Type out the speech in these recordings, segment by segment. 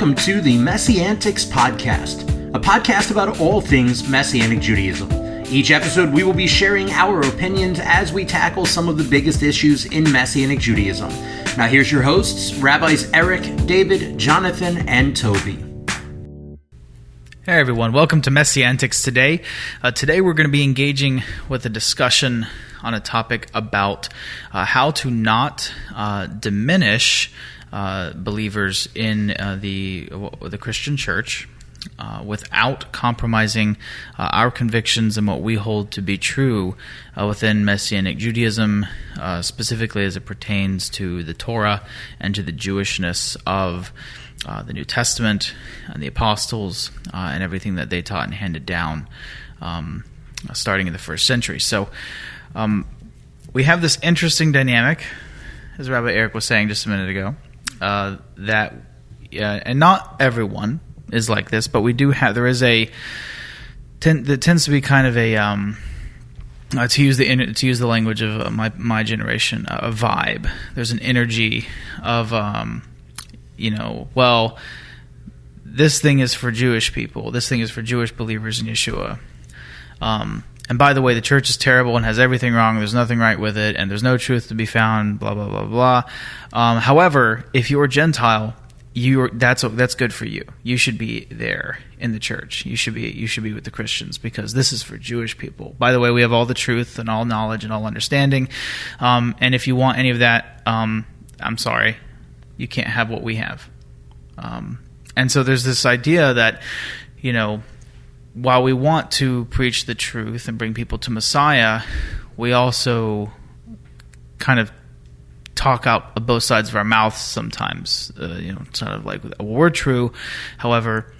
welcome to the Messianics Podcast, a podcast about all things Messianic Judaism. Each episode we will be sharing our opinions as we tackle some of the biggest issues in Messianic Judaism. Now here's your hosts, Rabbis Eric, David, Jonathan, and Toby. Hey everyone, welcome to Messianics today. Today we're going to be engaging with a discussion on a topic about how to not diminish believers in the Christian church without compromising our convictions and what we hold to be true within Messianic Judaism, specifically as it pertains to the Torah and to the Jewishness of the New Testament and the apostles and everything that they taught and handed down starting in the first century. So we have this interesting dynamic, as Rabbi Eric was saying just a minute ago, and not everyone is like this, but we do have, there is there tends to be kind of a, to use the language of my generation, a vibe. There's an energy of, well, this thing is for Jewish people. This thing is for Jewish believers in Yeshua. And by the way, the church is terrible and has everything wrong. There's nothing right with it, and there's no truth to be found. Blah blah blah blah. However, if you're Gentile, that's good for you. You should be there in the church. You should be with the Christians because this is for Jewish people. By the way, we have all the truth and all knowledge and all understanding. And if you want any of that, I'm sorry, you can't have what we have. And so there's this idea that, while we want to preach the truth and bring people to Messiah, we also kind of talk out of both sides of our mouths sometimes, sort of like, well, we're true. However,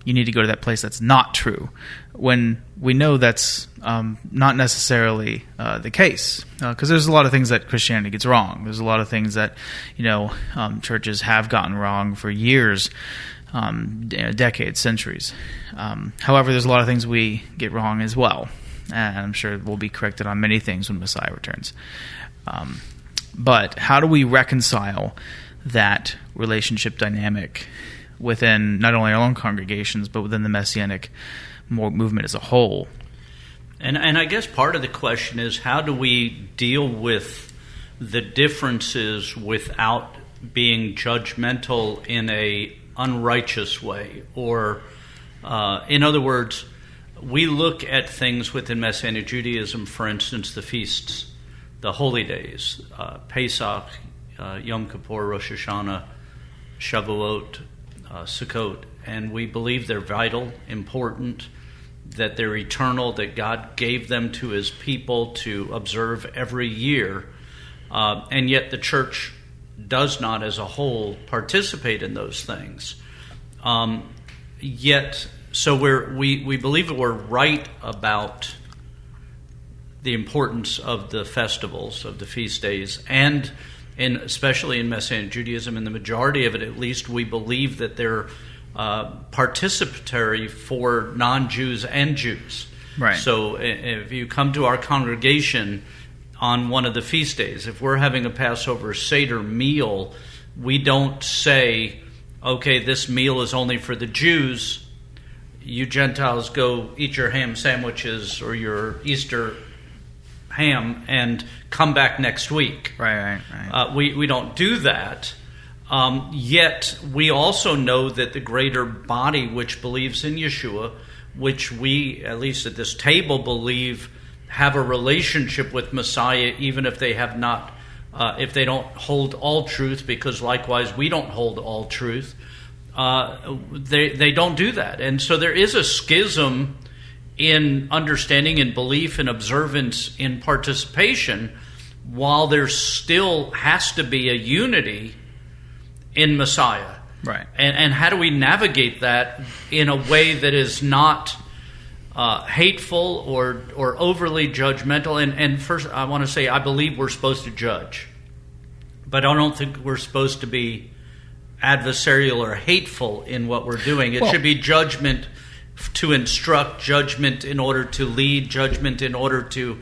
you need to go to that place that's not true, when we know that's not necessarily the case. Because there's a lot of things that Christianity gets wrong. There's a lot of things that, churches have gotten wrong for years, decades, centuries. However, there's a lot of things we get wrong as well. And I'm sure we'll be corrected on many things when Messiah returns. But how do we reconcile that relationship dynamic within not only our own congregations, but within the Messianic movement as a whole? And I guess part of the question is, how do we deal with the differences without being judgmental in a unrighteous way? Or, in other words, we look at things within Messianic Judaism, for instance, the feasts, the holy days, Pesach, Yom Kippur, Rosh Hashanah, Shavuot, Sukkot, and we believe they're vital, important, that they're eternal, that God gave them to His people to observe every year, and yet the church does not, as a whole, participate in those things. So we believe that we're right about the importance of the festivals, of the feast days, and especially in Messianic Judaism, in the majority of it at least, we believe that they're participatory for non-Jews and Jews. Right. So if you come to our congregation on one of the feast days, if we're having a Passover Seder meal, we don't say, okay, this meal is only for the Jews. You Gentiles go eat your ham sandwiches or your Easter ham and come back next week. Right. We don't do that. Yet we also know that the greater body which believes in Yeshua, which we, at least at this table, believe have a relationship with Messiah, even if they have not, if they don't hold all truth, because likewise we don't hold all truth. They don't do that, and so there is a schism in understanding and belief and observance in participation, while there still has to be a unity in Messiah. Right. And how do we navigate that in a way that is not hateful or overly judgmental? And first, I want to say, I believe we're supposed to judge, but I don't think we're supposed to be adversarial or hateful in what we're doing. It should be judgment to instruct, judgment in order to lead, judgment in order to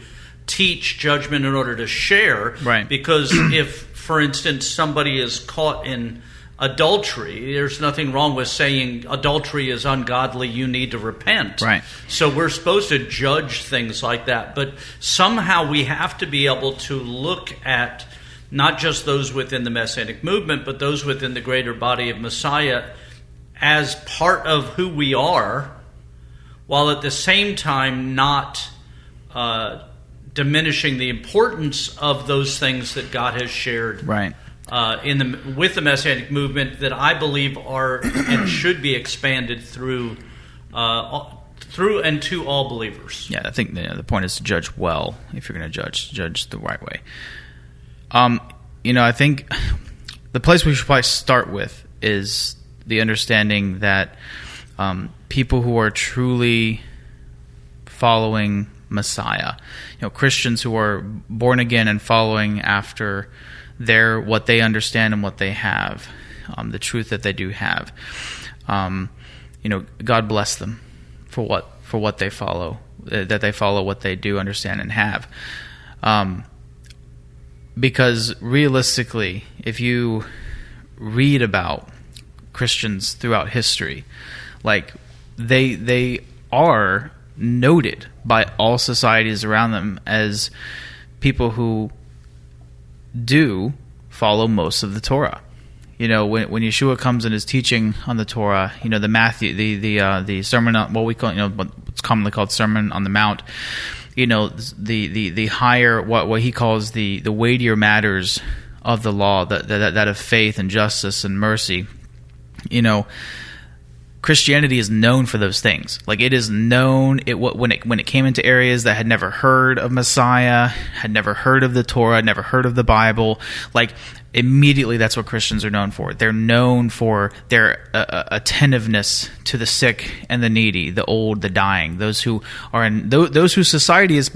teach, judgment in order to share. Right. Because if, for instance, somebody is caught in adultery. There's nothing wrong with saying adultery is ungodly, you need to repent. Right. So we're supposed to judge things like that. But somehow we have to be able to look at not just those within the Messianic movement, but those within the greater body of Messiah as part of who we are, while at the same time not diminishing the importance of those things that God has shared Right. With the Messianic movement that I believe are and should be expanded through and to all believers. Yeah, I think the point is to judge well. If you're going to judge the right way. I think the place we should probably start with is the understanding that people who are truly following Messiah, Christians who are born again and following after what they understand and what they have, the truth that they do have. God bless them for what they follow, that they follow what they do understand and have. Because realistically, if you read about Christians throughout history, like they are noted by all societies around them as people who do follow most of the Torah. When Yeshua comes in his teaching on the Torah, the Matthew, the sermon on what we call, what's commonly called Sermon on the Mount, the higher, what he calls the weightier matters of the law, that of faith and justice and mercy. Christianity is known for those things. Like, it is known when it came into areas that had never heard of Messiah, had never heard of the Torah, never heard of the Bible. Like, immediately, that's what Christians are known for. They're known for their attentiveness to the sick and the needy, the old, the dying, those who are those whose society is,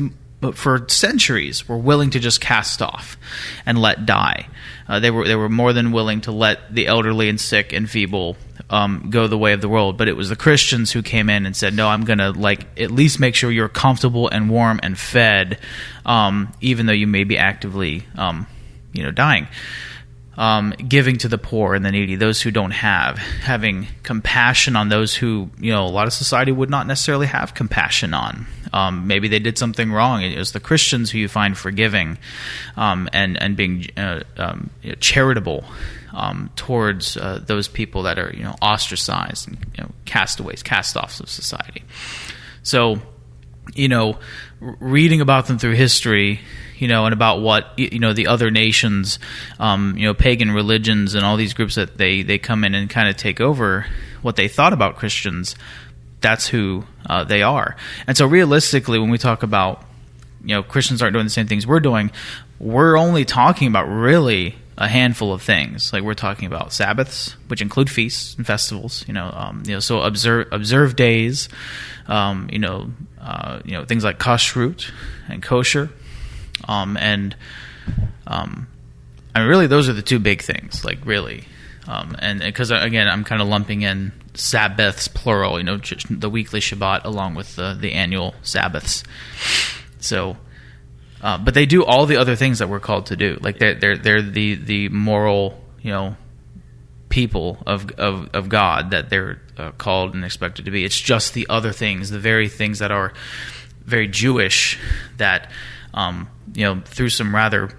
for centuries, were willing to just cast off and let die. They were more than willing to let the elderly and sick and feeble go the way of the world. But it was the Christians who came in and said, no, I'm going to at least make sure you're comfortable and warm and fed, even though you may be actively dying. Giving to the poor and the needy, those who don't have, having compassion on those who, a lot of society would not necessarily have compassion on. Maybe they did something wrong. It was the Christians who you find forgiving, and being charitable towards those people that are ostracized and castaways, cast-offs of society. So, reading about them through history, and about what the other nations, pagan religions and all these groups that they come in and kind of take over, what they thought about Christians, that's who they are. And so realistically, when we talk about Christians aren't doing the same things we're doing, we're only talking about really a handful of things. Like, we're talking about Sabbaths, which include feasts and festivals. So observe days. Things like kashrut and kosher. And really, those are the two big things, like, really. And because, again, I'm kind of lumping in Sabbaths, plural, the weekly Shabbat along with the annual Sabbaths. So, but they do all the other things that we're called to do. Like, they're the moral, people of God that they're called and expected to be. It's just the other things, the very things that are very Jewish, that through some rather,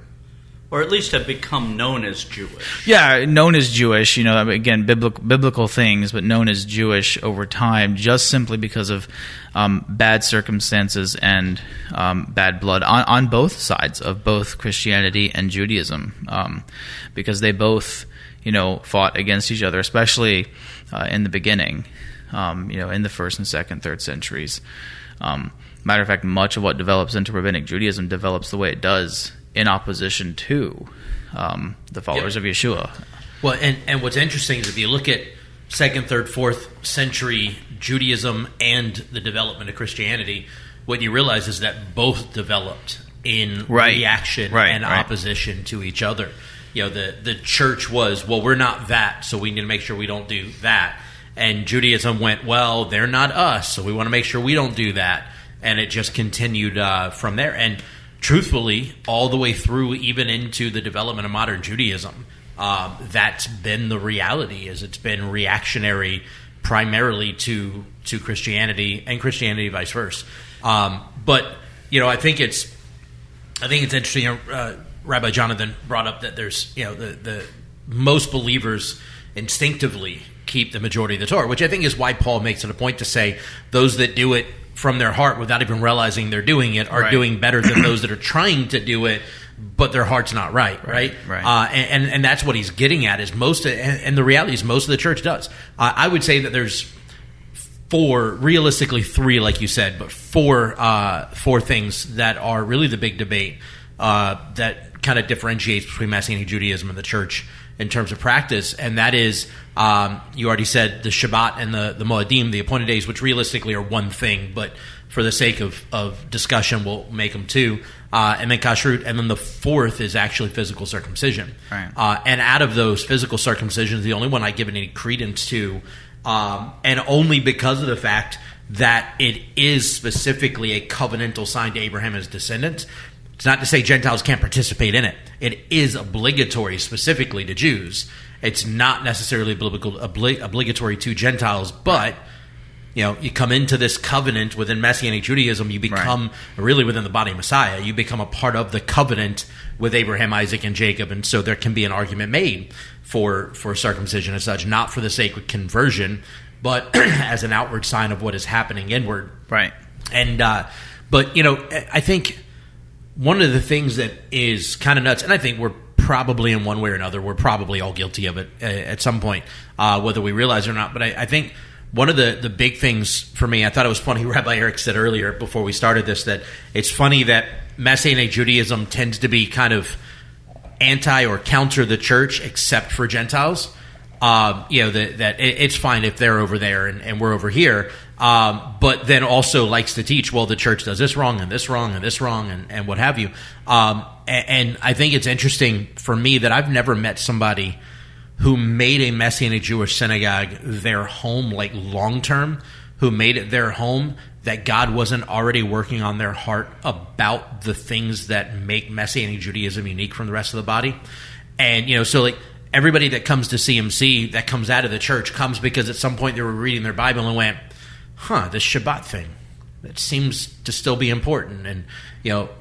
or at least have become known as Jewish. Yeah, known as Jewish. Again, biblical things, but known as Jewish over time, just simply because of bad circumstances and bad blood on both sides of both Christianity and Judaism, because they both, fought against each other, especially in the beginning, in the first and second, third centuries. Matter of fact, much of what develops into Rabbinic Judaism develops the way it does in opposition to the followers of Yeshua. Well, and what's interesting is if you look at 2nd, 3rd, 4th century Judaism and the development of Christianity, what you realize is that both developed in reaction and opposition to each other. The church was, well, we're not that, so we need to make sure we don't do that. And Judaism went, well, they're not us, so we want to make sure we don't do that. And it just continued from there. And truthfully, all the way through, even into the development of modern Judaism, That's been the reality. Is it's been reactionary primarily to Christianity, and Christianity vice versa. But I think it's interesting. Rabbi Jonathan brought up that there's the most believers instinctively keep the majority of the Torah, which I think is why Paul makes it a point to say those that do it from their heart without even realizing they're doing it are doing better than those that are trying to do it, but their heart's not right. And that's what he's getting at is and the reality is most of the church does. I would say that there's realistically three, like you said, but four things that are really the big debate that kind of differentiates between Messianic Judaism and the church in terms of practice, and that is, you already said the Shabbat and the Moedim, the appointed days, which realistically are one thing, but for the sake of discussion, we'll make them two, and then Kashrut, and then the fourth is actually physical circumcision. Right. And out of those physical circumcisions, the only one I give any credence to, and only because of the fact that it is specifically a covenantal sign to Abraham and his descendants. It's not to say Gentiles can't participate in it. It is obligatory specifically to Jews. It's not necessarily obligatory to Gentiles, but you come into this covenant within Messianic Judaism, you become really within the body of Messiah. You become a part of the covenant with Abraham, Isaac, and Jacob, and so there can be an argument made for circumcision as such, not for the sake of conversion, but as an outward sign of what is happening inward. Right. And but I think one of the things that is kind of nuts, and I think we're probably in one way or another, we're probably all guilty of it at some point, whether we realize it or not. But I think one of the big things for me, I thought it was funny, Rabbi Eric said earlier before we started this, that it's funny that Messianic Judaism tends to be kind of anti or counter the church except for Gentiles. That it's fine if they're over there and we're over here, but then also likes to teach, well, the church does this wrong and this wrong and this wrong and what have you. And I think it's interesting for me that I've never met somebody who made a Messianic Jewish synagogue their home, like long-term, who made it their home, that God wasn't already working on their heart about the things that make Messianic Judaism unique from the rest of the body. And, so like, everybody that comes to CMC that comes out of the church comes because at some point they were reading their Bible and went, this Shabbat thing, that seems to still be important. And,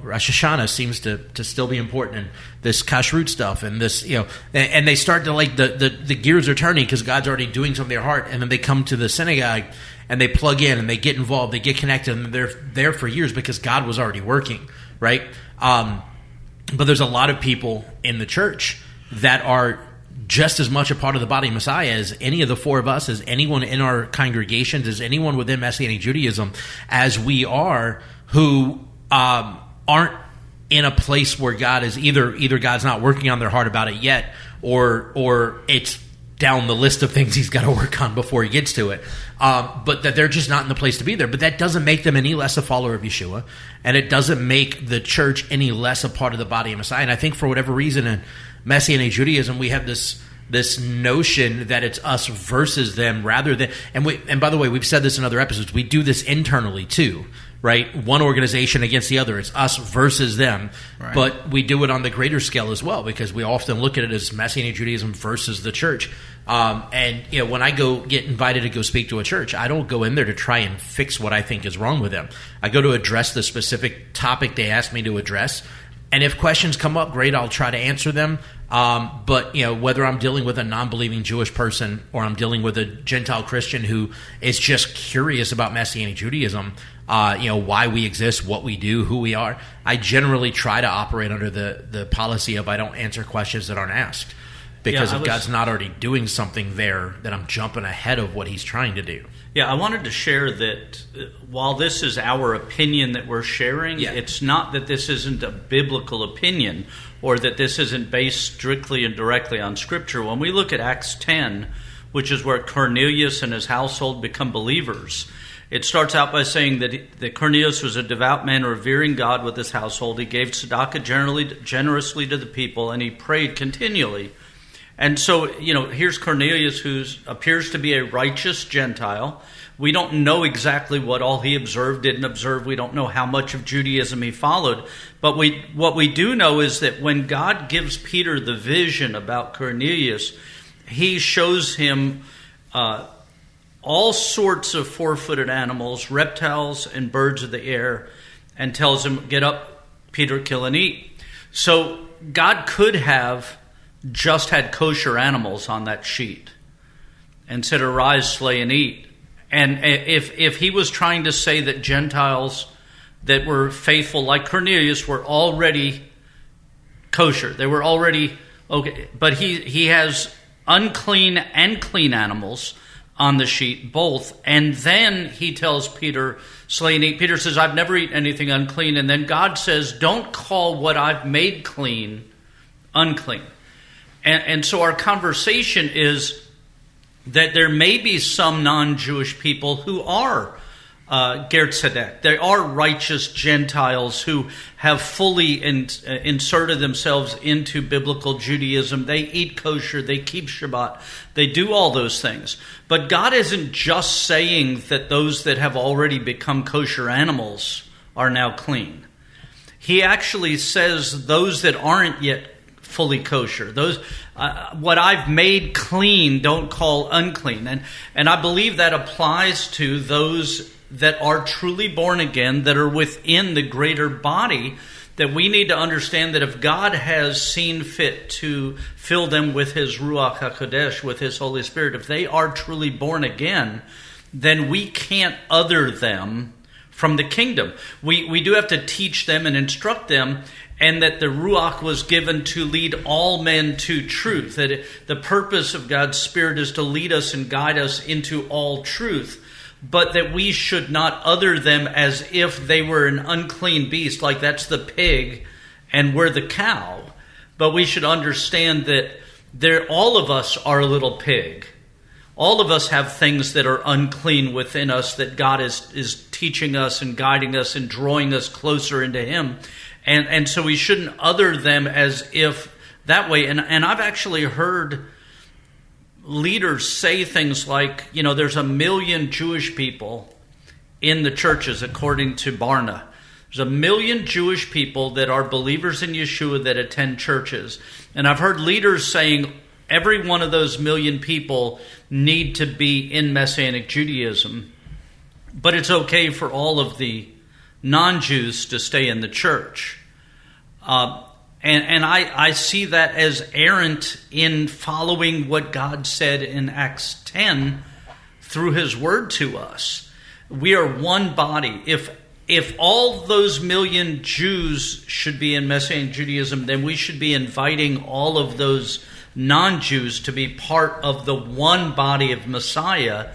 Rosh Hashanah seems to still be important. And this Kashrut stuff and this, and they start to like the gears are turning because God's already doing something in their heart. And then they come to the synagogue and they plug in and they get involved, they get connected, and they're there for years because God was already working, right? But there's a lot of people in the church that are just as much a part of the body of Messiah as any of the four of us, as anyone in our congregations, as anyone within Messianic Judaism, as we are, who aren't in a place where God is either God's not working on their heart about it yet, or it's down the list of things he's got to work on before he gets to it. But that they're just not in the place to be there. But that doesn't make them any less a follower of Yeshua, and it doesn't make the church any less a part of the body of Messiah. And I think for whatever reason in Messianic Judaism, we have this notion that it's us versus them rather than, and by the way, we've said this in other episodes, we do this internally too, right? One organization against the other. It's us versus them. Right. But we do it on the greater scale as well, because we often look at it as Messianic Judaism versus the church. And when I get invited to go speak to a church, I don't go in there to try and fix what I think is wrong with them. I go to address the specific topic they asked me to address. And if questions come up, great, I'll try to answer them. But whether I'm dealing with a non-believing Jewish person or I'm dealing with a Gentile Christian who is just curious about Messianic Judaism, why we exist, what we do, who we are, I generally try to operate under the policy of I don't answer questions that aren't asked. Because if God's not already doing something there, then I'm jumping ahead of what he's trying to do. Yeah, I wanted to share that while this is our opinion that we're sharing, it's not that this isn't a biblical opinion or that this isn't based strictly and directly on Scripture. When we look at Acts 10, which is where Cornelius and his household become believers, it starts out by saying that Cornelius was a devout man revering God with his household. He gave tzedakah generously to the people, and he prayed continually. And so, here's Cornelius, who appears to be a righteous Gentile. We don't know exactly what all he observed, didn't observe. We don't know how much of Judaism he followed. But what we do know is that when God gives Peter the vision about Cornelius, he shows him all sorts of four-footed animals, reptiles and birds of the air, and tells him, get up, Peter, kill and eat. So God could have just had kosher animals on that sheet and said, arise, slay, and eat. And if he was trying to say that Gentiles that were faithful like Cornelius were already kosher, they were already okay, but he has unclean and clean animals on the sheet, both. And then he tells Peter, slay and eat. Peter says, I've never eaten anything unclean. And then God says, don't call what I've made clean unclean. And so our conversation is that there may be some non-Jewish people who are Ger Tzedek. They are righteous Gentiles who have fully inserted themselves into biblical Judaism. They eat kosher, they keep Shabbat, they do all those things. But God isn't just saying that those that have already become kosher animals are now clean. He actually says those that aren't yet fully kosher, those what I've made clean, don't call unclean. And I believe that applies to those that are truly born again, that are within the greater body, that we need to understand that if God has seen fit to fill them with His Ruach HaKodesh, with His Holy Spirit, if they are truly born again, then we can't other them from the kingdom. We do have to teach them and instruct them, and that the Ruach was given to lead all men to truth. That the purpose of God's Spirit is to lead us and guide us into all truth. But that we should not other them as if they were an unclean beast, like that's the pig and we're the cow. But we should understand that all of us are a little pig. All of us have things that are unclean within us that God is teaching us and guiding us and drawing us closer into Him. And so we shouldn't other them as if that way. And I've actually heard leaders say things like, there's 1 million Jewish people in the churches, according to Barna. There's 1 million Jewish people that are believers in Yeshua that attend churches. And I've heard leaders saying every one of those 1 million people need to be in Messianic Judaism. But it's okay for all of the non-Jews to stay in the church. And I see that as errant in following what God said in Acts 10 through His word to us. We are one body. If all those 1 million Jews should be in Messianic Judaism, then we should be inviting all of those non-Jews to be part of the one body of Messiah,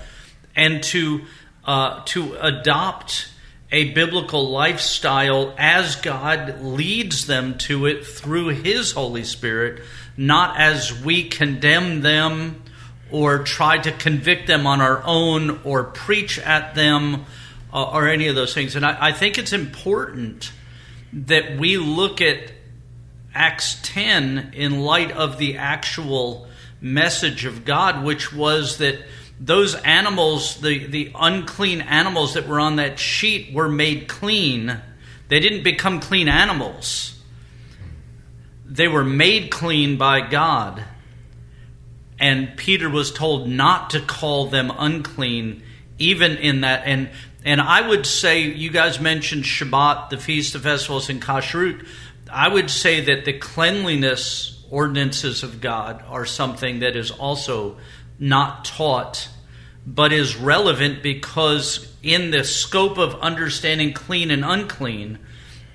and to adopt a biblical lifestyle as God leads them to it through His Holy Spirit, not as we condemn them or try to convict them on our own or preach at them or any of those things. And I think it's important that we look at Acts 10 in light of the actual message of God, which was that those animals, the unclean animals that were on that sheet, were made clean. They didn't become clean animals. They were made clean by God. And Peter was told not to call them unclean, even in that. And I would say, you guys mentioned Shabbat, the Feast of Festivals, and Kashrut. I would say that the cleanliness ordinances of God are something that is also not taught, but is relevant, because in the scope of understanding clean and unclean,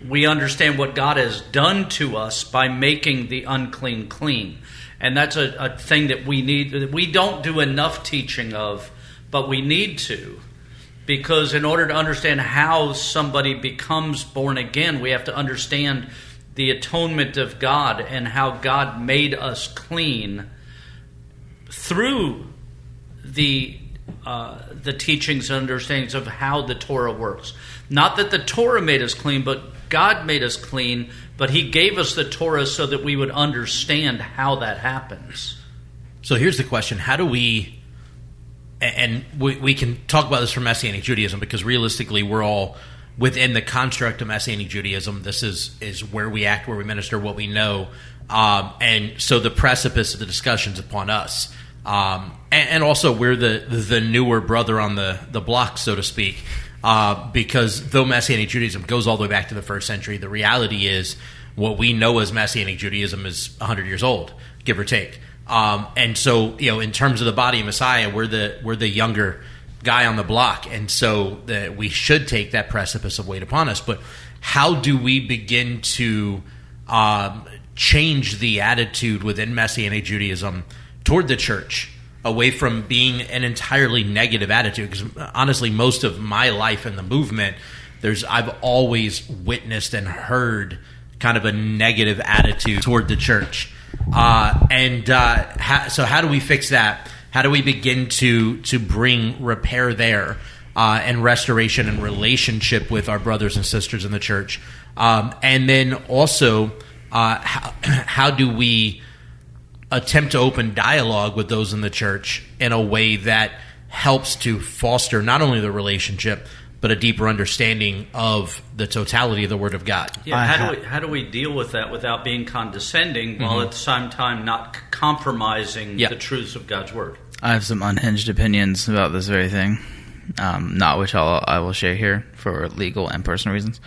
we understand what God has done to us by making the unclean clean. And that's a thing that we need. We don't do enough teaching of, but we need to. Because in order to understand how somebody becomes born again, we have to understand the atonement of God and how God made us clean through the teachings and understandings of how the Torah works. Not that the Torah made us clean, but God made us clean, but He gave us the Torah so that we would understand how that happens. So here's the question: how do we? And we can talk about this from Messianic Judaism, because realistically, we're all within the construct of Messianic Judaism. This is where we act, where we minister, what we know, and so the precipice of the discussion's upon us. And also, we're the newer brother on the block, so to speak, because though Messianic Judaism goes all the way back to the first century, the reality is what we know as Messianic Judaism is 100 years old, give or take. And so, in terms of the body of Messiah, we're the younger guy on the block, and so we should take that precipice of weight upon us. But how do we begin to change the attitude within Messianic Judaism toward the church, away from being an entirely negative attitude? Because honestly, most of my life in the movement, I've always witnessed and heard kind of a negative attitude toward the church. So how do we fix that? How do we begin to bring repair there, and restoration and relationship with our brothers and sisters in the church? And then also, how do we attempt to open dialogue with those in the church in a way that helps to foster not only the relationship, but a deeper understanding of the totality of the Word of God? Yeah, how do we deal with that without being condescending, while at the same time not compromising the truths of God's Word? I have some unhinged opinions about this very thing, not which I will share here for legal and personal reasons.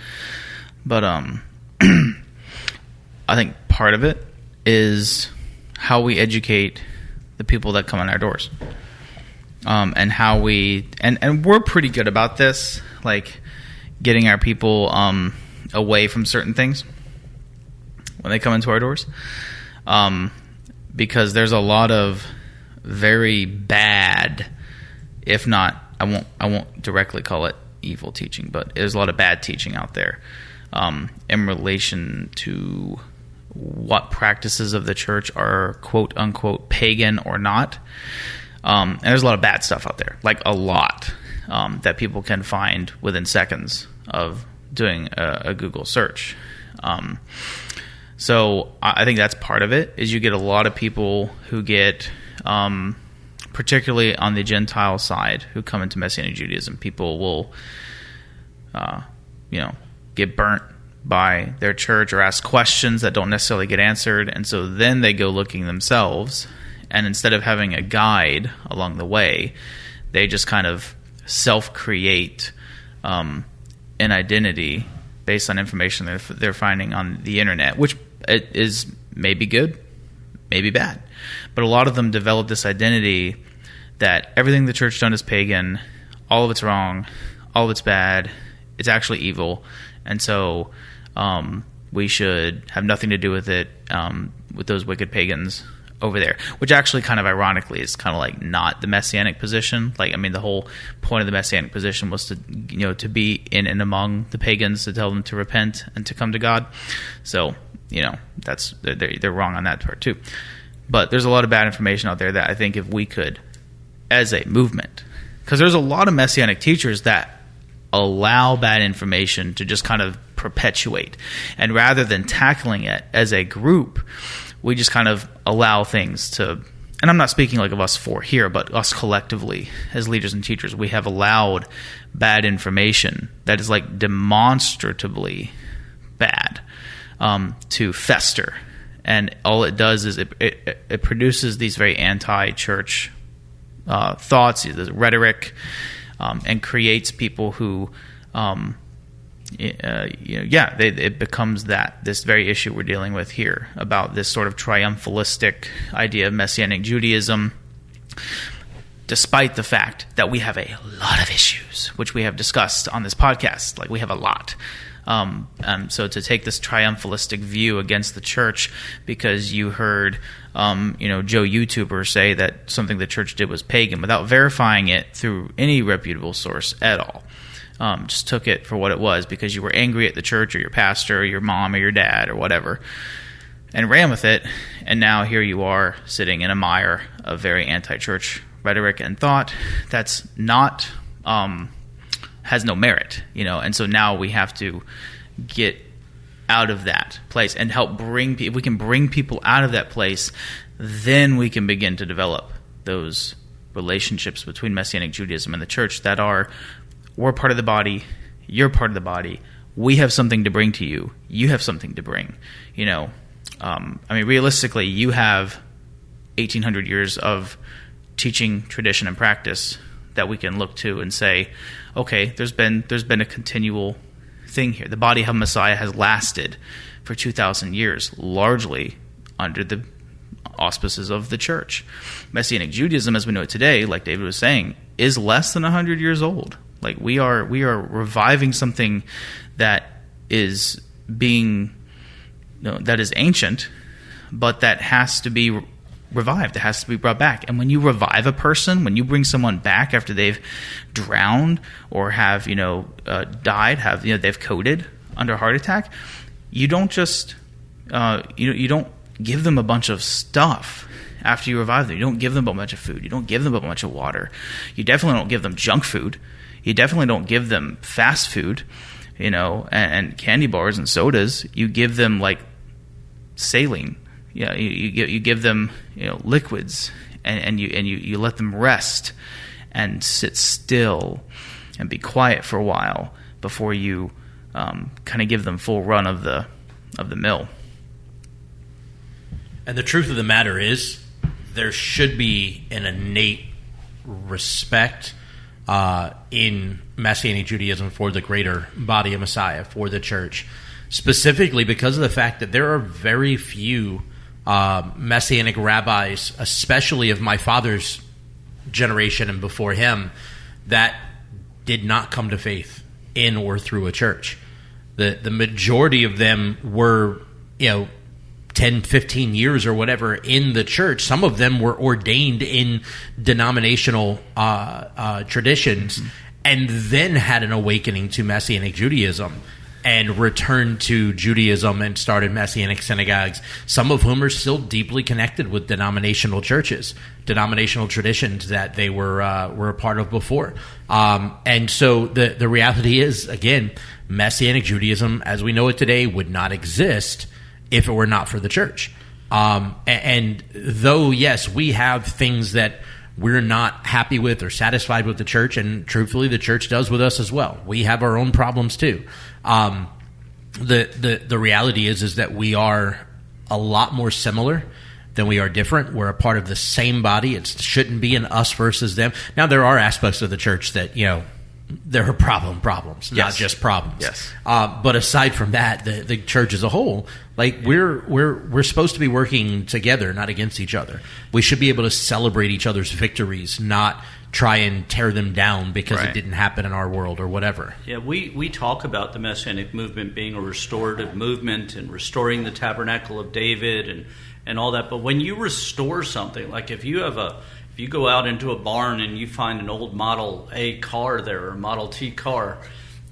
But I think part of it is how we educate the people that come in our doors, and how we and we're pretty good about this, like getting our people away from certain things when they come into our doors, because there's a lot of very bad, if not, I won't directly call it evil teaching, but there's a lot of bad teaching out there in relation to what practices of the church are quote unquote pagan or not. And there's a lot of bad stuff out there, like a lot, that people can find within seconds of doing a Google search. So I think that's part of it, is you get a lot of people who get, particularly on the Gentile side, who come into Messianic Judaism. People will, get burnt by their church or ask questions that don't necessarily get answered, and so then they go looking themselves, and instead of having a guide along the way, they just kind of self-create an identity based on information they're finding on the internet, which is maybe good, maybe bad. But a lot of them develop this identity that everything the church done is pagan, all of it's wrong, all of it's bad, it's actually evil, and so we should have nothing to do with it, with those wicked pagans over there, which actually kind of ironically is kind of like not the Messianic position. Like, I mean, the whole point of the Messianic position was to be in and among the pagans, to tell them to repent and to come to God. So, that's they're wrong on that part too. But there's a lot of bad information out there that I think if we could, as a movement, because there's a lot of Messianic teachers that allow bad information to just kind of perpetuate, and rather than tackling it as a group, we just kind of allow things to, and I'm not speaking like of us four here, but us collectively as leaders and teachers, we have allowed bad information that is like demonstratively bad to fester. And all it does is it produces these very anti-church thoughts, the rhetoric, and creates people who, it becomes this very issue we're dealing with here about this sort of triumphalistic idea of Messianic Judaism, despite the fact that we have a lot of issues, which we have discussed on this podcast. Like, we have a lot. So to take this triumphalistic view against the church because you heard, Joe YouTuber say that something the church did was pagan without verifying it through any reputable source at all. Just took it for what it was because you were angry at the church or your pastor or your mom or your dad or whatever, and ran with it. And now here you are sitting in a mire of very anti-church rhetoric and thought that's not has no merit, and so now we have to get out of that place and help bring if we can bring people out of that place, then we can begin to develop those relationships between Messianic Judaism and the church that are, we're part of the body, you're part of the body, we have something to bring to you, you have something to bring. Realistically, you have 1,800 years of teaching, tradition, and practice that we can look to and say, okay, there's been a continual thing here. The body of Messiah has lasted for 2,000 years, largely under the auspices of the church. Messianic Judaism, as we know it today, like David was saying, is less than 100 years old. Like we are reviving something that is being, that is ancient, but that has to be revived. It has to be brought back. And when you revive a person, when you bring someone back after they've drowned or have died, they've coded under a heart attack, you don't just you don't give them a bunch of stuff after you revive them. You don't give them a bunch of food. You don't give them a bunch of water. You definitely don't give them junk food. You definitely don't give them fast food, and candy bars and sodas. You give them like saline. Yeah, you give them liquids, and you let them rest and sit still and be quiet for a while before you kind of give them full run of the mill. And the truth of the matter is, there should be an innate respect in Messianic Judaism for the greater body of Messiah, for the church, specifically because of the fact that there are very few Messianic rabbis, especially of my father's generation and before him, that did not come to faith in or through a church. The majority of them were, 10, 15 years or whatever in the church. Some of them were ordained in denominational traditions and then had an awakening to Messianic Judaism and returned to Judaism and started Messianic synagogues, some of whom are still deeply connected with denominational churches, denominational traditions that they were a part of before. And so the reality is, again, Messianic Judaism, as we know it today, would not exist if it were not for the church. And though, yes, we have things that we're not happy with or satisfied with the church, and truthfully, the church does with us as well. We have our own problems too. The reality is that we are a lot more similar than we are different. We're a part of the same body. It shouldn't be an us versus them. Now, there are aspects of the church that, there are problems, not just problems. Yes. But aside from that, the church as a whole, like we're supposed to be working together, not against each other. We should be able to celebrate each other's victories, not try and tear them down because it didn't happen in our world or whatever. Yeah, we talk about the Messianic movement being a restorative movement and restoring the tabernacle of David and all that. But when you restore something, like if you go out into a barn and you find an old Model A car there or a Model T car,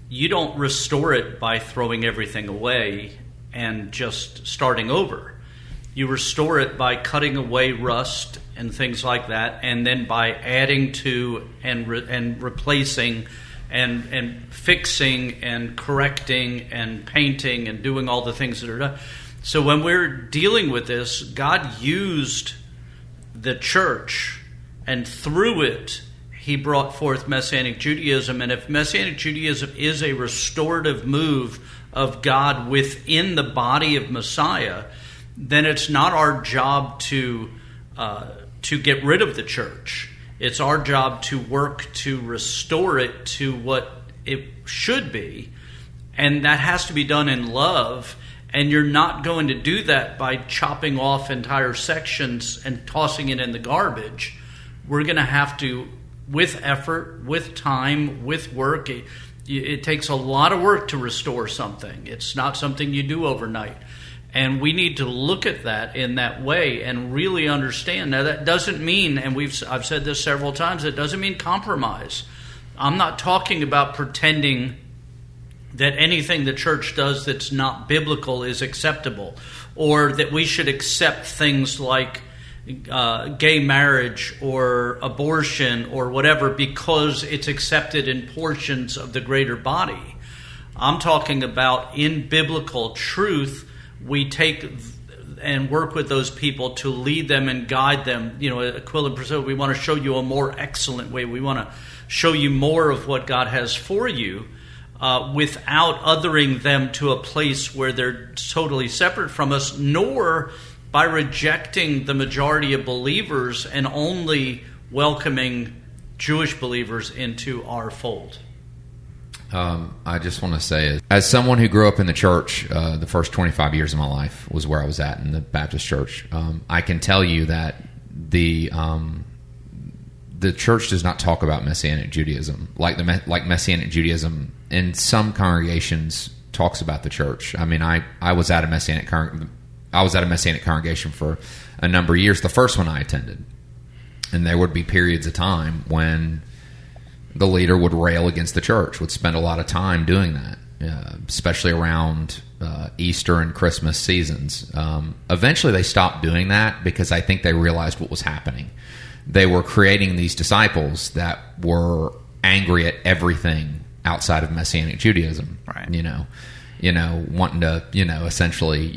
you don't restore it by throwing everything away and just starting over. You restore it by cutting away rust and things like that, and then by adding to and replacing and fixing and correcting and painting and doing all the things that are done. So when we're dealing with this, God used the church, and through it, he brought forth Messianic Judaism. And if Messianic Judaism is a restorative move of God within the body of Messiah, then it's not our job to get rid of the church. It's our job to work to restore it to what it should be. And that has to be done in love. And you're not going to do that by chopping off entire sections and tossing it in the garbage. We're going to have to, with effort, with time, with work. It takes a lot of work to restore something. It's not something you do overnight. And we need to look at that in that way and really understand. Now, that doesn't mean, and I've said this several times, it doesn't mean compromise. I'm not talking about pretending that anything the church does that's not biblical is acceptable, or that we should accept things like gay marriage or abortion or whatever because it's accepted in portions of the greater body. I'm talking about in biblical truth, we take and work with those people to lead them and guide them. Aquila and Priscilla, we want to show you a more excellent way. We want to show you more of what God has for you, without othering them to a place where they're totally separate from us, nor by rejecting the majority of believers and only welcoming Jewish believers into our fold. I just want to say, as someone who grew up in the church, the first 25 years of my life was where I was at in the Baptist church. I can tell you that the church does not talk about Messianic Judaism like Messianic Judaism in some congregations talks about the church. I mean, I was at a Messianic congregation for a number of years. The first one I attended, and there would be periods of time when the leader would rail against the church, would spend a lot of time doing that, especially around Easter and Christmas seasons. Eventually they stopped doing that because I think they realized what was happening. They were creating these disciples that were angry at everything outside of Messianic Judaism. Right. Wanting to, essentially,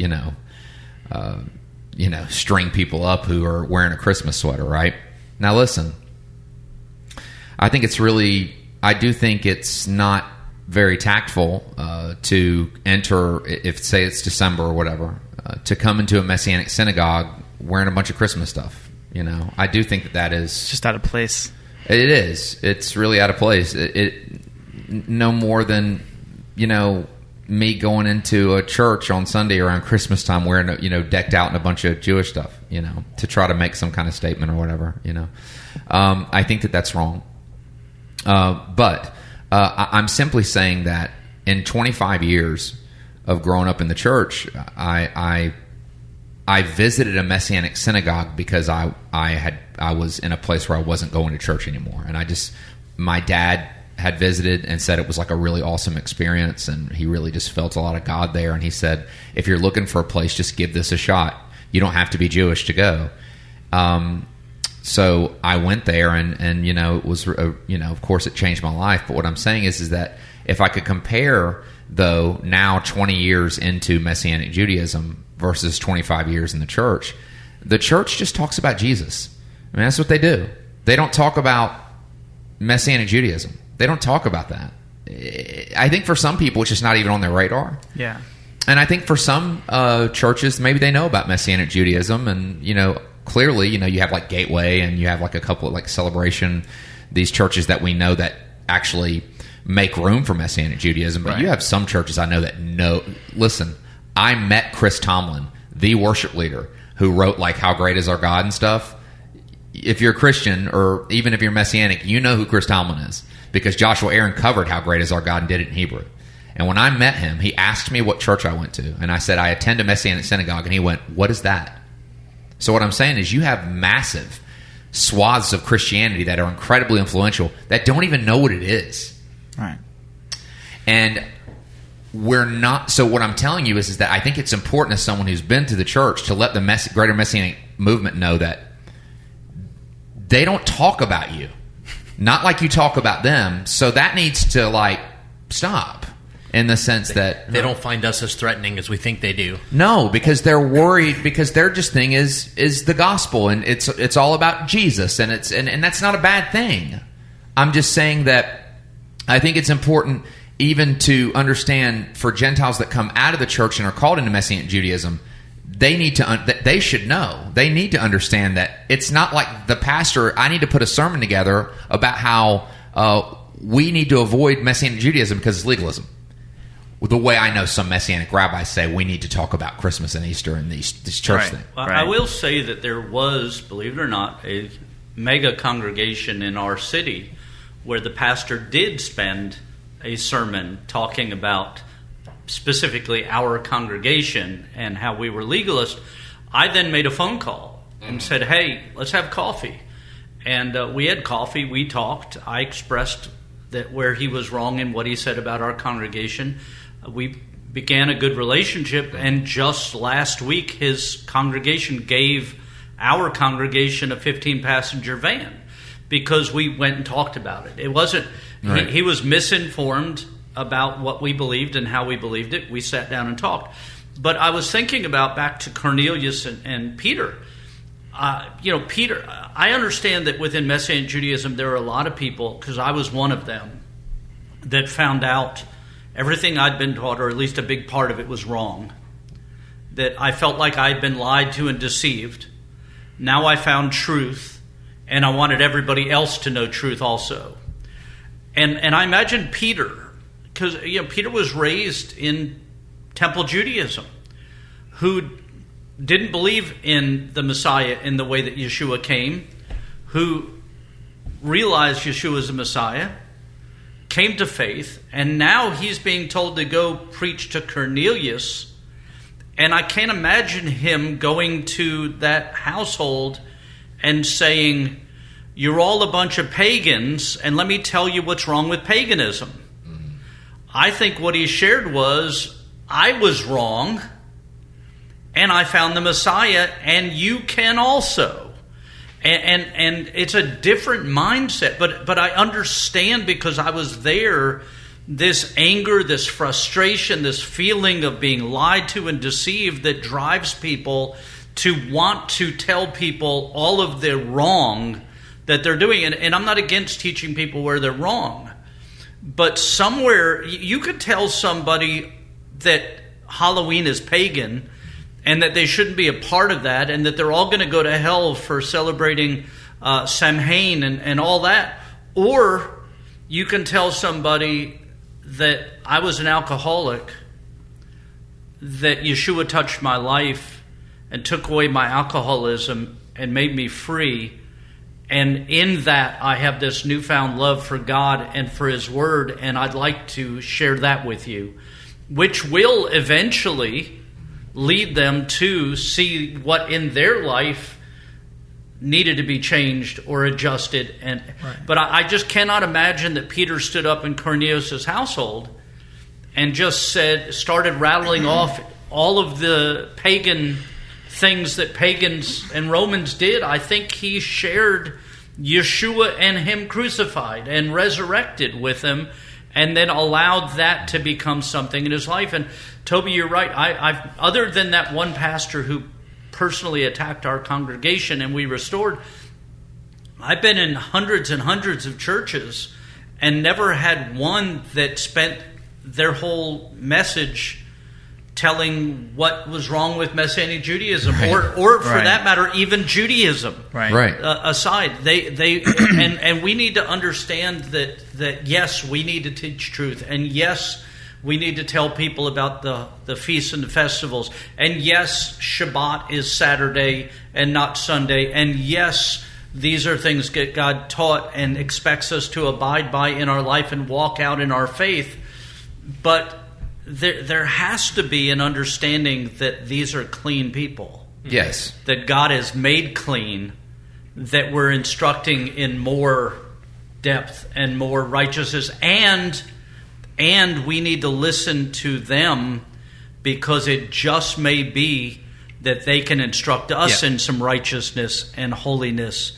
string people up who are wearing a Christmas sweater, right? Now listen, I do think it's not very tactful to enter, if say it's December or whatever, to come into a Messianic synagogue wearing a bunch of Christmas stuff. I do think that is... It's just out of place. It is. It's really out of place. It no more than, me going into a church on Sunday around Christmas time wearing, decked out in a bunch of Jewish stuff, to try to make some kind of statement or whatever, I think that that's wrong. But I'm simply saying that in 25 years of growing up in the church, I visited a Messianic synagogue because I was in a place where I wasn't going to church anymore, and my dad had visited and said it was like a really awesome experience, and he really just felt a lot of God there. And he said, if you're looking for a place, just give this a shot. You don't have to be Jewish to go. So I went there, and it was, of course, it changed my life. But what I'm saying is that if I could compare, though, now 20 years into Messianic Judaism versus 25 years in the church just talks about Jesus. I mean, that's what they do. They don't talk about Messianic Judaism. They don't talk about that. I think for some people, it's just not even on their radar. Yeah. And I think for some churches, maybe they know about Messianic Judaism, and, clearly, you have like Gateway, and you have like a couple of like Celebration, these churches that we know that actually make room for Messianic Judaism. But right. You have some churches I know that listen, I met Chris Tomlin, the worship leader, who wrote like How Great Is Our God and stuff. If you're a Christian, or even if you're Messianic, you know who Chris Tomlin is, because Joshua Aaron covered How Great Is Our God and did it in Hebrew. And when I met him, he asked me what church I went to, and I said, I attend a Messianic synagogue, and he went, what is that? So what I'm saying is you have massive swaths of Christianity that are incredibly influential that don't even know what it is. Right. And we're not... So what I'm telling you is that I think it's important as someone who's been to the church to let the greater Messianic movement know that they don't talk about you. Not like you talk about them. So that needs to, like, stop. In the sense that... They don't find us as threatening as we think they do. No, because they're worried, because their just thing is the gospel, and it's all about Jesus, and and that's not a bad thing. I'm just saying that I think it's important even to understand for Gentiles that come out of the church and are called into Messianic Judaism, they should know. They need to understand that it's not like the pastor, I need to put a sermon together about how we need to avoid Messianic Judaism because it's legalism. The way I know some Messianic rabbis say we need to talk about Christmas and Easter and these church right. things. Well, right. I will say that there was, believe it or not, a mega congregation in our city where the pastor did spend a sermon talking about specifically our congregation and how we were legalist. I then made a phone call and said, hey, let's have coffee. And we had coffee. We talked. I expressed that where he was wrong in what he said about our congregation. We began a good relationship, and just last week his congregation gave our congregation a 15-passenger van because we went and talked about it. It wasn't... Right. He was misinformed about what we believed and how we believed it. We sat down and talked. But I was thinking about back to Cornelius and Peter. Peter, I understand that within Messianic Judaism there are a lot of people, because I was one of them, that found out everything I'd been taught, or at least a big part of it, was wrong. That I felt like I'd been lied to and deceived. Now I found truth, and I wanted everybody else to know truth also. And I imagine Peter, because Peter was raised in Temple Judaism, who didn't believe in the Messiah in the way that Yeshua came, who realized Yeshua was the Messiah, came to faith, and now he's being told to go preach to Cornelius. And I can't imagine him going to that household and saying, "You're all a bunch of pagans, and let me tell you what's wrong with paganism." I think what he shared was, I was wrong, and I found the Messiah, and you can also. And it's a different mindset, but I understand, because I was there, this anger, this frustration, this feeling of being lied to and deceived that drives people to want to tell people all of the wrong that they're doing. And I'm not against teaching people where they're wrong, but somewhere you could tell somebody that Halloween is pagan and that they shouldn't be a part of that, and that they're all going to go to hell for celebrating Samhain and all that. Or you can tell somebody that I was an alcoholic, that Yeshua touched my life and took away my alcoholism and made me free, and in that I have this newfound love for God and for His Word, and I'd like to share that with you, which will eventually lead them to see what in their life needed to be changed or adjusted. But I just cannot imagine that Peter stood up in Cornelius' household and just started rattling off all of the pagan things that pagans and Romans did. I think he shared Yeshua and Him crucified and resurrected with Him, and then allowed that to become something in his life. And Toby, you're right. I've other than that one pastor who personally attacked our congregation and we restored, I've been in hundreds and hundreds of churches and never had one that spent their whole message telling what was wrong with Messianic Judaism, or for that matter, even Judaism. Aside, they and we need to understand that yes, we need to teach truth, and yes, we need to tell people about the feasts and the festivals, and yes, Shabbat is Saturday and not Sunday, and yes, these are things that God taught and expects us to abide by in our life and walk out in our faith, but there has to be an understanding that these are clean people. Yes. That God has made clean, that we're instructing in more depth and more righteousness, and we need to listen to them, because it just may be that they can instruct us in some righteousness and holiness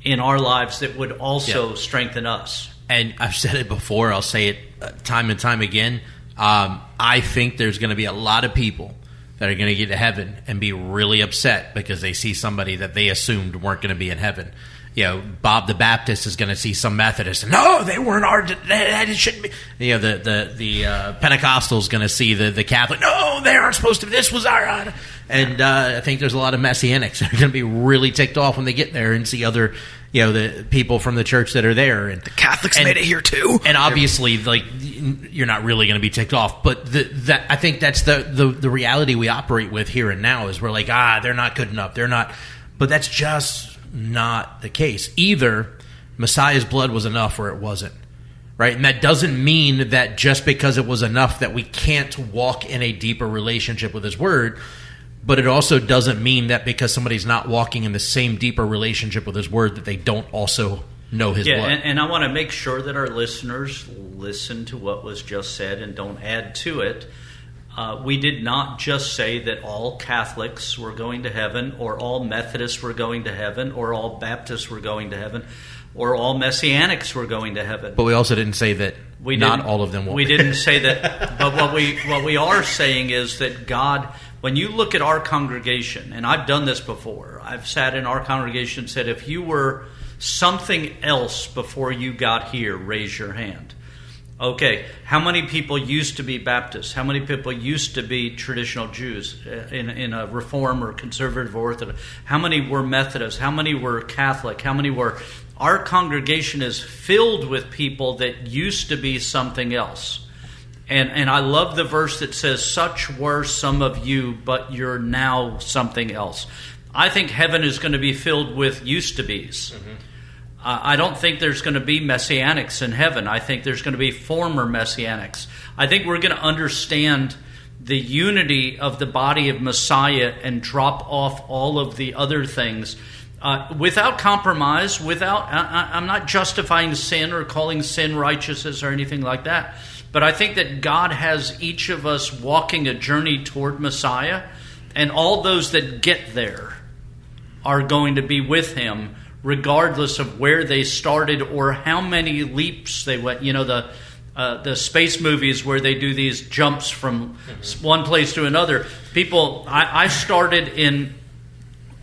in our lives that would also strengthen us. And I've said it before, I'll say it time and time again. I think there's going to be a lot of people that are going to get to heaven and be really upset because they see somebody that they assumed weren't going to be in heaven. Bob the Baptist is going to see some Methodist, and no, they weren't that shouldn't be. The Pentecostal's going to see the Catholic. No, they aren't supposed to. This was our. And I think there's a lot of Messianics that are going to be really ticked off when they get there and see other, the people from the church that are there. And the Catholics made it here too. And obviously, you're not really going to be ticked off. But I think that's the reality we operate with here and now is we're like, they're not good enough. They're not. But that's just not the case. Either Messiah's blood was enough or it wasn't. Right? And that doesn't mean that just because it was enough that we can't walk in a deeper relationship with His Word. But it also doesn't mean that because somebody's not walking in the same deeper relationship with His Word that they don't also know His blood. And I want to make sure that our listeners listen to what was just said and don't add to it. We did not just say that all Catholics were going to heaven, or all Methodists were going to heaven, or all Baptists were going to heaven, or all Messianics were going to heaven. But we also didn't say that not all of them will. We didn't say that. But what we are saying is that God, when you look at our congregation, and I've done this before, I've sat in our congregation and said, if you were something else before you got here, raise your hand. Okay, how many people used to be Baptists? How many people used to be traditional Jews in a Reform or Conservative or Orthodox? How many were Methodist? How many were Catholic? How many were... Our congregation is filled with people that used to be something else. And I love the verse that says, such were some of you, but you're now something else. I think heaven is going to be filled with used-to-bes. Mm-hmm. I don't think there's going to be Messianics in heaven. I think there's going to be former Messianics. I think we're going to understand the unity of the body of Messiah and drop off all of the other things without compromise, I'm not justifying sin or calling sin righteousness or anything like that. But I think that God has each of us walking a journey toward Messiah, and all those that get there are going to be with him regardless of where they started or how many leaps they went. You know, the space movies where they do these jumps from one place to another. People, I started in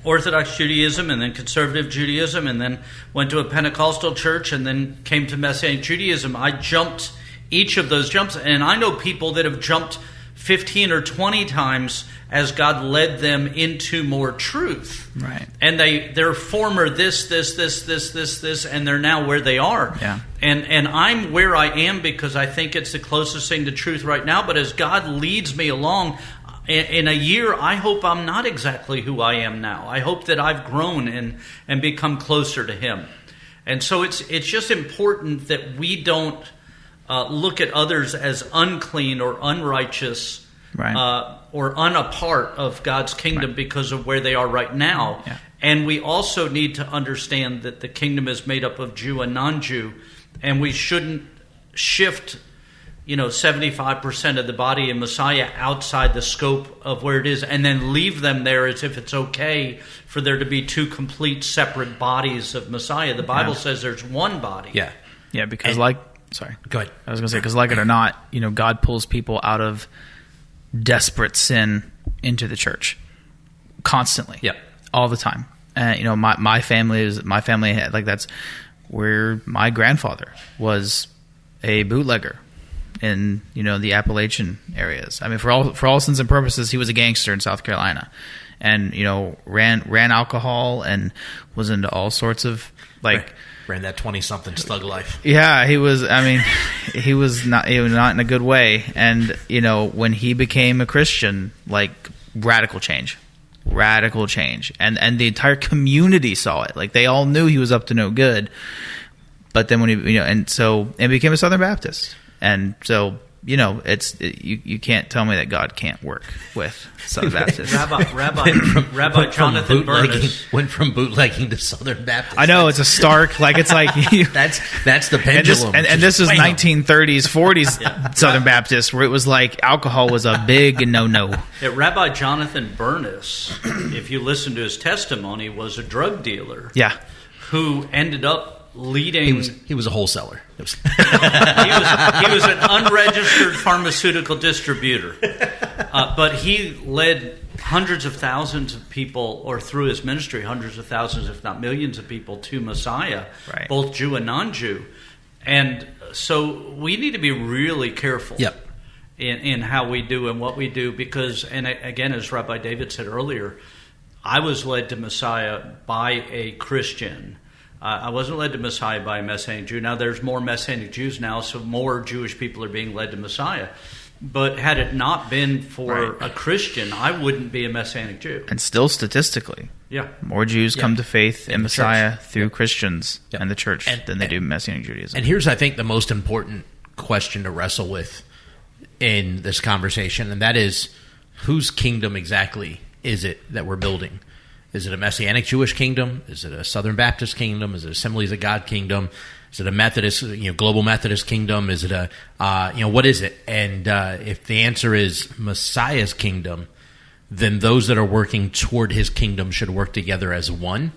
Orthodox Judaism and then Conservative Judaism and then went to a Pentecostal church and then came to Messianic Judaism. I jumped each of those jumps, and I know people that have jumped 15 or 20 times as God led them into more truth. Right. And they're former this, and they're now where they are. Yeah. And I'm where I am because I think it's the closest thing to truth right now. But as God leads me along, in a year, I hope I'm not exactly who I am now. I hope that I've grown and become closer to Him. And so it's just important that we don't look at others as unclean or unrighteous, right. Or unapart of God's kingdom, right, because of where they are right now. Yeah. And we also need to understand that the kingdom is made up of Jew and non-Jew, and we shouldn't shift 75% of the body of Messiah outside the scope of where it is and then leave them there as if it's okay for there to be two complete separate bodies of Messiah. The Bible says there's one body. Yeah. Yeah, because sorry. Go ahead. I was going to say, because like it or not, God pulls people out of desperate sin into the church constantly. Yep. All the time. My family had, that's where my grandfather was a bootlegger in the Appalachian areas. I mean, for all intents and purposes, he was a gangster in South Carolina, and ran alcohol and was into all sorts of ran that 20-something slug life. Yeah, he was. I mean, he was not in a good way. And when he became a Christian, radical change, and the entire community saw it. They all knew he was up to no good. But then when he, and became a Southern Baptist. And so, you can't tell me that God can't work with Southern Baptists. Rabbi Jonathan Burness went from bootlegging to Southern Baptist. I know, it's a stark, it's like... that's the pendulum. And this is 1930s, 40s Southern Baptist, where it was alcohol was a big no-no. Rabbi Jonathan Burness, if you listen to his testimony, was a drug dealer. Yeah. Who ended up leading... He was a wholesaler. he was an unregistered pharmaceutical distributor. But he led hundreds of thousands of people, or through his ministry, hundreds of thousands, if not millions of people to Messiah, right, both Jew and non-Jew. And so we need to be really careful in how we do and what we do because, and again, as Rabbi David said earlier, I was led to Messiah by a Christian. I wasn't led to Messiah by a Messianic Jew. Now, there's more Messianic Jews now, so more Jewish people are being led to Messiah. But had it not been for a Christian, I wouldn't be a Messianic Jew. And still statistically, more Jews come to faith in Messiah through Christians and the church than they do Messianic Judaism. And here's, I think, the most important question to wrestle with in this conversation, and that is, whose kingdom exactly is it that we're building? Is it a Messianic Jewish kingdom? Is it a Southern Baptist kingdom? Is it Assemblies of God kingdom? Is it a Methodist, global Methodist kingdom? Is it a, what is it? And if the answer is Messiah's kingdom, then those that are working toward his kingdom should work together as one,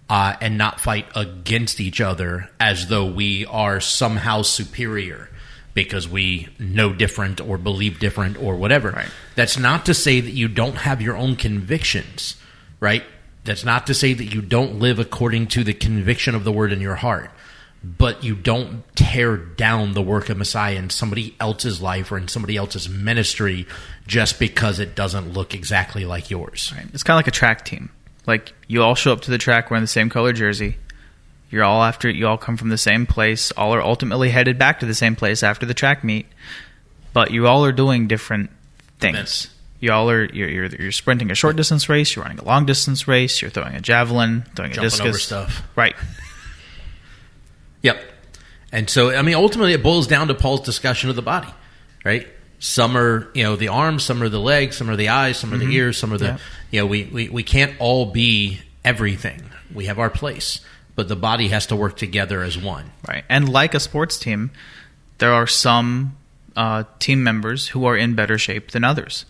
and not fight against each other as though we are somehow superior because we know different or believe different or whatever. Right. That's not to say that you don't have your own convictions, right? That's not to say that you don't live according to the conviction of the word in your heart. But you don't tear down the work of Messiah in somebody else's life or in somebody else's ministry just because it doesn't look exactly like yours. Right. It's kind of like a track team. Like, you all show up to the track wearing the same color jersey. You all come from the same place. All are ultimately headed back to the same place after the track meet. But you all are doing different things. You're sprinting a short distance race. You're running a long distance race. You're throwing a javelin, throwing a discus. Jumping over stuff. Right. Yep. And so, ultimately it boils down to Paul's discussion of the body, right? Some are, the arms, some are the legs, some are the eyes, some are the ears, some are the, we can't all be everything. We have our place, but the body has to work together as one. Right. And like a sports team, there are some team members who are in better shape than others.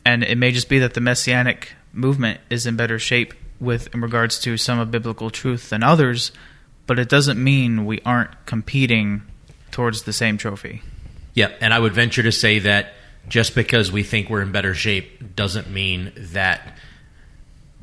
And it may just be that the Messianic movement is in better shape in regards to some of biblical truth than others, but it doesn't mean we aren't competing towards the same trophy. Yeah, and I would venture to say that just because we think we're in better shape doesn't mean that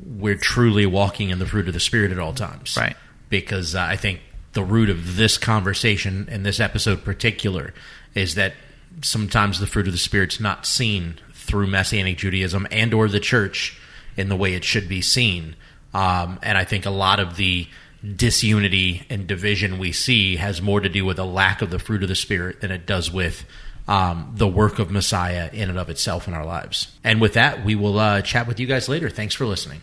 we're truly walking in the fruit of the Spirit at all times. Right. Because I think the root of this conversation, and this episode in particular, is that sometimes the fruit of the Spirit's not seen through Messianic Judaism and or the church in the way it should be seen. And I think a lot of the disunity and division we see has more to do with a lack of the fruit of the Spirit than it does with the work of Messiah in and of itself in our lives. And with that, we will chat with you guys later. Thanks for listening.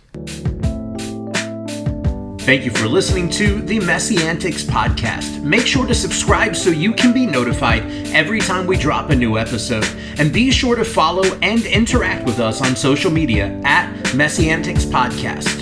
Thank you for listening to the Messiantics podcast. Make sure to subscribe so you can be notified every time we drop a new episode. And be sure to follow and interact with us on social media at Messiantics Podcast.